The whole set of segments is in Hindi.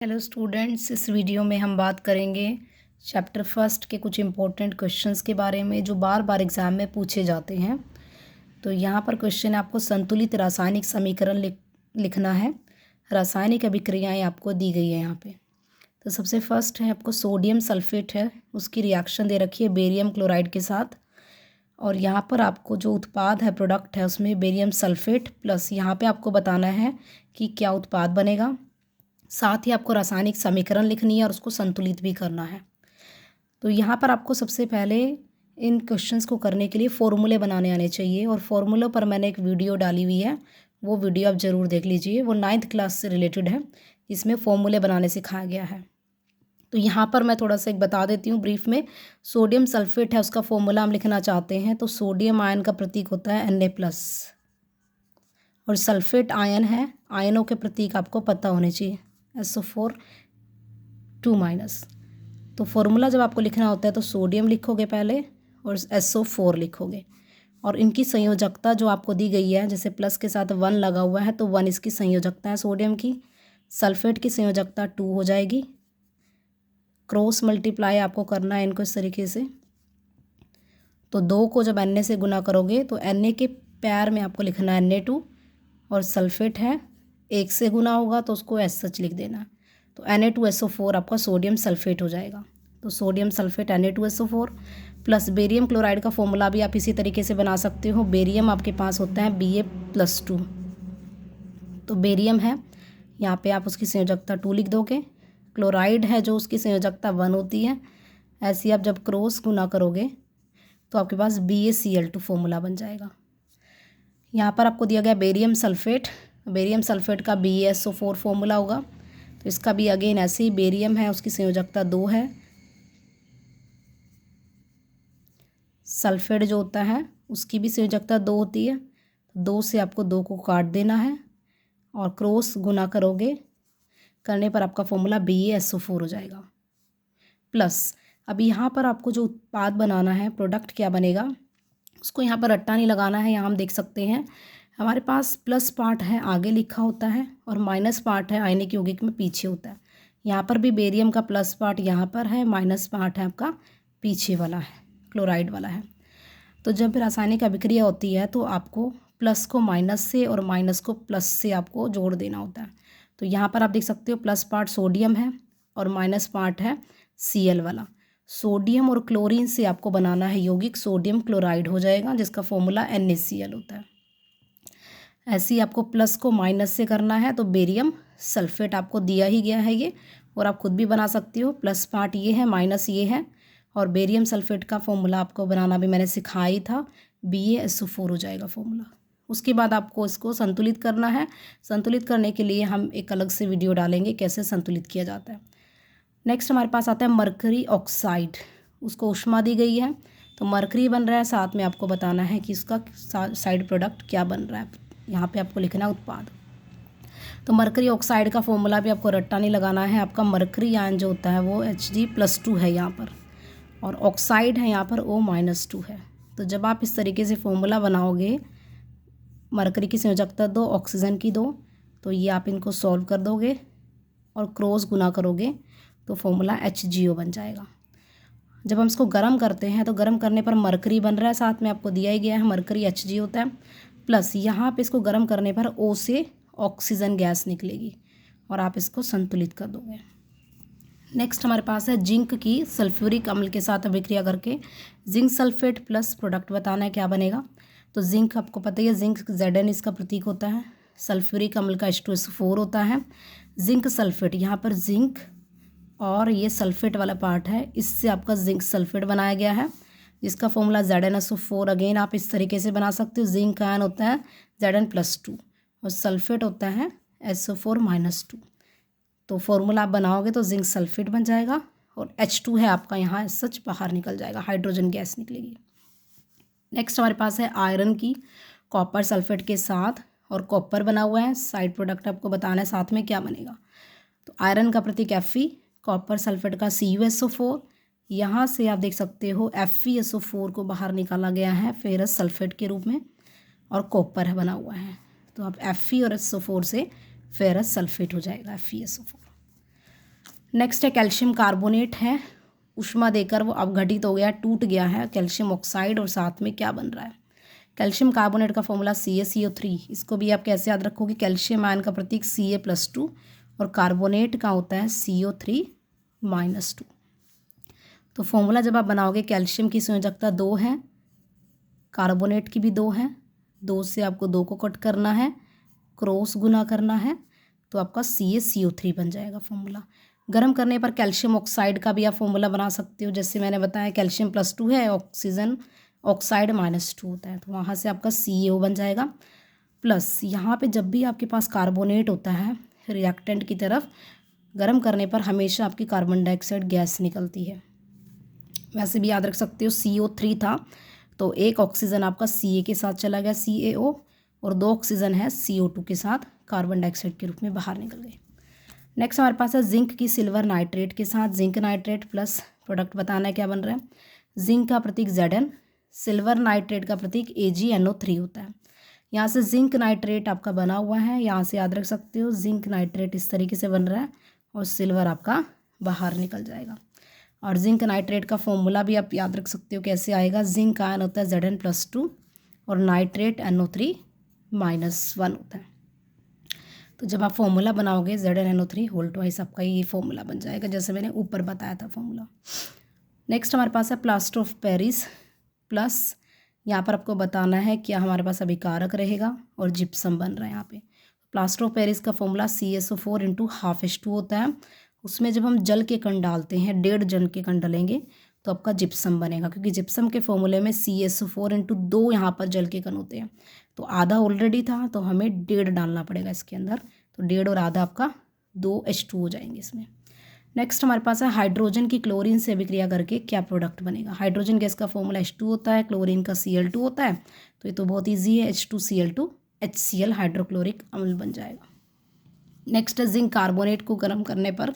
हेलो स्टूडेंट्स, इस वीडियो में हम बात करेंगे चैप्टर फर्स्ट के कुछ इम्पोर्टेंट क्वेश्चंस के बारे में जो बार बार एग्ज़ाम में पूछे जाते हैं। तो यहाँ पर क्वेश्चन है, आपको संतुलित रासायनिक समीकरण लिखना है। रासायनिक अभिक्रियाएं आपको दी गई है यहाँ पे। तो सबसे फर्स्ट है, आपको सोडियम सल्फेट है, उसकी रिएक्शन दे रखी है बेरियम क्लोराइड के साथ। और यहाँ पर आपको जो उत्पाद है, प्रोडक्ट है, उसमें बेरियम सल्फेट प्लस यहाँ पर आपको बताना है कि क्या उत्पाद बनेगा। साथ ही आपको रासायनिक समीकरण लिखनी है और उसको संतुलित भी करना है। तो यहाँ पर आपको सबसे पहले इन क्वेश्चंस को करने के लिए फ़ॉर्मूले बनाने आने चाहिए, और फॉर्मूलों पर मैंने एक वीडियो डाली हुई है, वो वीडियो आप ज़रूर देख लीजिए। वो 9th क्लास से रिलेटेड है, इसमें फॉर्मूले बनाने सिखाया गया है। तो यहाँ पर मैं थोड़ा सा एक बता देती हूँ ब्रीफ में। सोडियम सल्फेट है, उसका फॉर्मूला हम लिखना चाहते हैं, तो सोडियम आयन का प्रतीक होता है Na+, और सल्फेट आयन है, आयनों के प्रतीक आपको पता होने चाहिए, SO4 2-। तो फॉर्मूला जब आपको लिखना होता है तो सोडियम लिखोगे पहले और SO4 लिखोगे, और इनकी संयोजकता जो आपको दी गई है, जैसे प्लस के साथ 1 लगा हुआ है तो 1 इसकी संयोजकता है सोडियम की। सल्फेट की संयोजकता 2 हो जाएगी। क्रॉस मल्टीप्लाई आपको करना है इनको इस तरीके से। तो 2 को जब Na से गुना करोगे तो Na के पैर में आपको लिखना है Na2, और सल्फेट है 1 से गुना होगा तो उसको सच लिख देना। तो Na2SO4 आपका सोडियम सल्फेट हो जाएगा। तो sodium sulphate Na2SO4 plus barium chloride का फॉर्मूला भी आप इसी तरीके से बना सकते हो। बेरियम आपके पास होता है Ba+2, तो बेरियम है, यहाँ पे आप उसकी संयोजकता 2 लिख दोगे। क्लोराइड है जो उसकी संयोजकता 1 होती है। ऐसे आप जब क्रॉस गुना करोगे तो आपके पास BaCl2 फॉर्मूला बन जाएगा। यहाँ पर आपको दिया गया बेरियम सल्फेट, बेरियम सल्फेट का BaSO4 फॉर्मूला होगा। तो इसका भी अगेन ऐसे ही, बेरियम है उसकी संयोजकता 2 है, सल्फेट जो होता है उसकी भी संयोजकता 2 होती है। 2 से आपको 2 को काट देना है और क्रॉस गुना करोगे, करने पर आपका फॉर्मूला BaSO4 हो जाएगा। प्लस अब यहाँ पर आपको जो उत्पाद बनाना है, प्रोडक्ट क्या बनेगा, उसको यहाँ पर रट्टा नहीं लगाना है। यहाँ हम देख सकते हैं हमारे पास प्लस पार्ट है आगे लिखा होता है और माइनस पार्ट है आयनिक यौगिक में पीछे होता है। यहाँ पर भी बेरियम का प्लस पार्ट यहाँ पर है, माइनस पार्ट है आपका पीछे वाला है, क्लोराइड वाला है। तो जब रासायनिक अभिक्रिया होती है तो आपको प्लस को माइनस से और माइनस को प्लस से आपको जोड़ देना होता है। तो यहाँ पर आप देख सकते हो प्लस पार्ट सोडियम है और माइनस पार्ट है Cl वाला। सोडियम और क्लोरीन से आपको बनाना है यौगिक सोडियम क्लोराइड हो जाएगा, जिसका फॉर्मूला NaCl होता है। ऐसे ही आपको प्लस को माइनस से करना है, तो बेरियम सल्फेट आपको दिया ही गया है ये, और आप खुद भी बना सकते हो। प्लस पार्ट ये है, माइनस ये है, और बेरियम सल्फेट का फॉर्मूला आपको बनाना भी मैंने सिखाया ही था, BaSO4 हो जाएगा फॉर्मूला। उसके बाद आपको इसको संतुलित करना है। संतुलित करने के लिए हम एक अलग से वीडियो डालेंगे कैसे संतुलित किया जाता है। नेक्स्ट हमारे पास आता है मरकरी ऑक्साइड, उसको ऊष्मा दी गई है तो मरकरी बन रहा है, साथ में आपको बताना है कि उसका साइड प्रोडक्ट क्या बन रहा है। यहाँ पे आपको लिखना है उत्पाद। तो मरकरी ऑक्साइड का फॉर्मूला भी आपको रट्टा नहीं लगाना है। आपका मरकरी आयन जो होता है वो Hg+2 है यहाँ पर, और ऑक्साइड है यहाँ पर O-2 है। तो जब आप इस तरीके से फॉर्मूला बनाओगे, मरकरी की संयोजकता 2, ऑक्सीजन की 2, तो ये आप इनको सॉल्व कर दोगे और क्रॉस गुना करोगे तो फॉर्मूला HgO बन जाएगा। जब हम इसको गर्म करते हैं तो गर्म करने पर मरकरी बन रहा है, साथ में आपको दिया ही गया है मरकरी Hg होता है, प्लस यहाँ पे इसको गर्म करने पर O से ऑक्सीजन गैस निकलेगी और आप इसको संतुलित कर दोगे। नेक्स्ट हमारे पास है जिंक की सल्फ्यूरिक अम्ल के साथ अभिक्रिया करके जिंक सल्फेट प्लस प्रोडक्ट बताना है क्या बनेगा। तो जिंक आपको पता ही है, जिंक Zn इसका प्रतीक होता है, सल्फ्यूरिक अम्ल का H2SO4 होता है। जिंक सल्फेट, यहाँ पर जिंक और ये सल्फेट वाला पार्ट है, इससे आपका जिंक सल्फेट बनाया गया है, जिसका फॉर्मूला ZnSO4 अगेन आप इस तरीके से बना सकते हो। जिंक आयन होता है Zn+2 और सल्फेट होता है SO4-2। तो फॉर्मूला आप बनाओगे तो जिंक सल्फेट बन जाएगा, और H2 है आपका यहाँ सच बाहर निकल जाएगा, हाइड्रोजन गैस निकलेगी। नेक्स्ट हमारे पास है आयरन की कॉपर सल्फेट के साथ, और कॉपर बना हुआ है, साइड प्रोडक्ट आपको बताना है साथ में क्या बनेगा। तो आयरन का प्रतीक Fe, कॉपर सल्फेट का CuSO4, यहाँ से आप देख सकते हो FeSO4 को बाहर निकाला गया है फेरस सल्फेट के रूप में, और कॉपर है बना हुआ है, तो आप Fe और SO4 से फेरस सल्फेट हो जाएगा FeSO4। नेक्स्ट है कैल्शियम कार्बोनेट है, ऊष्मा देकर वो अवघटित हो गया, टूट गया है कैल्शियम ऑक्साइड और साथ में क्या बन रहा है, कैल्शियम कार्बोनेट का फॉर्मूला CaCO3। इसको भी आप कैसे याद रखोगे, कैल्शियम आयन का प्रतीक Ca+2 और कार्बोनेट का होता है CO3-2। तो फॉर्मूला जब आप बनाओगे, कैल्शियम की संयोजकता 2 है, कार्बोनेट की भी 2 है, 2 से आपको 2 को कट करना है, क्रॉस गुना करना है, तो आपका CaCO3 बन जाएगा फॉर्मूला। गर्म करने पर कैल्शियम ऑक्साइड का भी आप फॉर्मूला बना सकते हो, जैसे मैंने बताया कैल्शियम +2 है, ऑक्सीजन ऑक्साइड -2 होता है, तो वहाँ से आपका CaO बन जाएगा। प्लस यहाँ पे जब भी आपके पास कार्बोनेट होता है रिएक्टेंट की तरफ, गर्म करने पर हमेशा आपकी कार्बन डाइऑक्साइड गैस निकलती है। वैसे भी याद रख सकते हो CO3 था तो एक ऑक्सीजन आपका Ca के साथ चला गया CaO, और 2 ऑक्सीजन है CO2 के साथ कार्बन डाइऑक्साइड के रूप में बाहर निकल गए। नेक्स्ट हमारे पास है जिंक की सिल्वर नाइट्रेट के साथ जिंक नाइट्रेट प्लस प्रोडक्ट बताना है क्या बन रहा है। जिंक का प्रतीक Zn, सिल्वर नाइट्रेट का प्रतीक AgNO3 होता है। यहाँ से जिंक नाइट्रेट आपका बना हुआ है, यहाँ से याद रख सकते हो जिंक नाइट्रेट इस तरीके से बन रहा है और सिल्वर आपका बाहर निकल जाएगा। और जिंक नाइट्रेट का फॉर्मूला भी आप याद रख सकते हो कैसे आएगा, जिंक आयन होता है Zn+2 और नाइट्रेट NO3-1 होता है। तो जब आप फॉर्मूला बनाओगे ZnNO3 आपका ये फॉर्मूला बन जाएगा, जैसे मैंने ऊपर बताया था फॉर्मूला। नेक्स्ट हमारे पास है प्लास्टर ऑफ पेरिस प्लस, यहाँ पर आपको बताना है क्या हमारे पास अभिकारक रहेगा और जिप्सम बन रहा है यहाँ पे। प्लास्टर ऑफ पेरिस का फॉर्मूला CaSO4 × 1/2H2 होता है। उसमें जब हम जल के कण डालते हैं, 1.5 जल के कण डालेंगे तो आपका जिप्सम बनेगा, क्योंकि जिप्सम के फॉर्मूले में CaSO4 × 2 यहाँ पर जल के कण होते हैं, तो आधा ऑलरेडी था तो हमें 1.5 डालना पड़ेगा इसके अंदर, तो 1.5 और आधा आपका 2H2 हो जाएंगे इसमें। नेक्स्ट हमारे पास है हाइड्रोजन की क्लोरीन से अभिक्रिया करके क्या प्रोडक्ट बनेगा। हाइड्रोजन गैस का फॉर्मूला H2 होता है, क्लोरीन का Cl2 होता है, तो ये तो बहुत ईजी है, H2Cl2 HCl हाइड्रोक्लोरिक अम्ल बन जाएगा। नेक्स्ट है जिंक कार्बोनेट को गर्म करने पर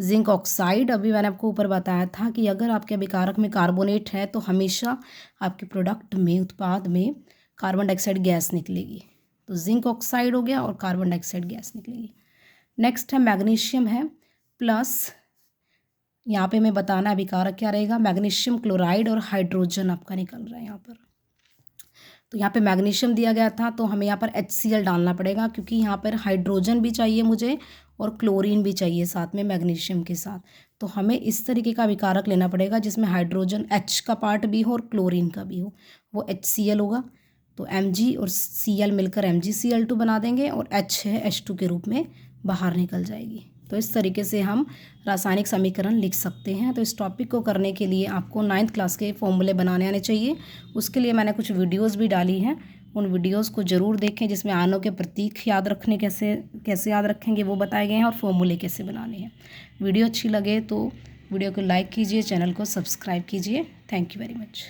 जिंक ऑक्साइड, अभी मैंने आपको ऊपर बताया था कि अगर आपके अभिकारक में कार्बोनेट है तो हमेशा आपके प्रोडक्ट में, उत्पाद में कार्बन डाइऑक्साइड गैस निकलेगी, तो जिंक ऑक्साइड हो गया और कार्बन डाइऑक्साइड गैस निकलेगी। नेक्स्ट है मैग्नीशियम है प्लस, यहाँ पे मैं बताना अभिकारक क्या रहेगा, मैग्नीशियम क्लोराइड और हाइड्रोजन आपका निकल रहा है यहाँ पर। तो यहाँ पे मैग्नीशियम दिया गया था तो हमें यहाँ पर HCl डालना पड़ेगा, क्योंकि यहाँ पर हाइड्रोजन भी चाहिए मुझे और क्लोरीन भी चाहिए साथ में मैग्नीशियम के साथ, तो हमें इस तरीके का अभिकारक लेना पड़ेगा जिसमें हाइड्रोजन H का पार्ट भी हो और क्लोरीन का भी हो, वो HCl होगा। तो Mg और Cl मिलकर MgCl2 बना देंगे और H है H2 के रूप में बाहर निकल जाएगी। तो इस तरीके से हम रासायनिक समीकरण लिख सकते हैं। तो इस टॉपिक को करने के लिए आपको 9th क्लास के फॉर्मूले बनाने आने चाहिए। उसके लिए मैंने कुछ वीडियोस भी डाली हैं, उन वीडियोस को ज़रूर देखें जिसमें आयनों के प्रतीक याद रखने कैसे याद रखेंगे वो बताए गए हैं और फॉर्मूले कैसे बनाने हैं। वीडियो अच्छी लगे तो वीडियो को लाइक कीजिए, चैनल को सब्सक्राइब कीजिए। Thank you very much.